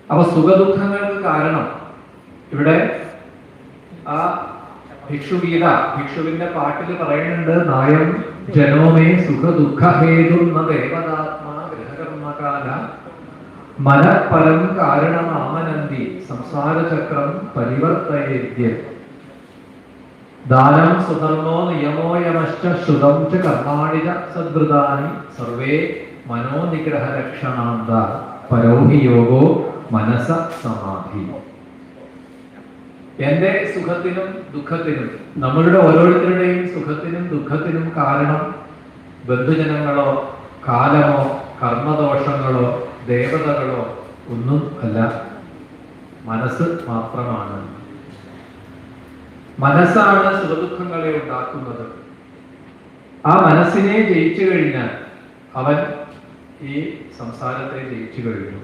അപ്പൊ സുഖദുഃഖങ്ങൾക്ക് കാരണം ഇവിടെ ആ ഭിക്ഷുവിന്റെ പാട്ടിൽ പറയുന്നുണ്ട്, നായം ജനോമേ സുഖ ദുഃഖ ഹേതുന്ന ദേവതാത്മാ ഗ്രഹകർമ്മകാല മനഃപരം കാരണമാമനന്തി സംസാരചക്രം പരിവർത്തയേദ്യം ദാനം സുധർമ്മോ നിയമോയമശ്ച ശ്രുതം ച കർമാണി ച സദ്വൃതാനി സർവേ മനോനിഗ്രഹലക്ഷണാന്ത പരോഹി യോഗോ മനസ സമാധി. എന്റെ സുഖത്തിനും ദുഃഖത്തിനും, നമ്മളുടെ ഓരോരുത്തരുടെയും സുഖത്തിനും ദുഃഖത്തിനും കാരണം ബന്ധുജനങ്ങളോ കാലമോ കർമ്മദോഷങ്ങളോ ദേവതകളോ ഒന്നും അല്ല, മനസ്സ് മാത്രമാണ്. മനസ്സാണ് സുഖദുഃഖങ്ങളെ ഉണ്ടാക്കുന്നത്. ആ മനസ്സിനെ ജയിച്ചു കഴിഞ്ഞാൽ അവൻ ഈ സംസാരത്തെ ജയിച്ചു കഴിഞ്ഞു.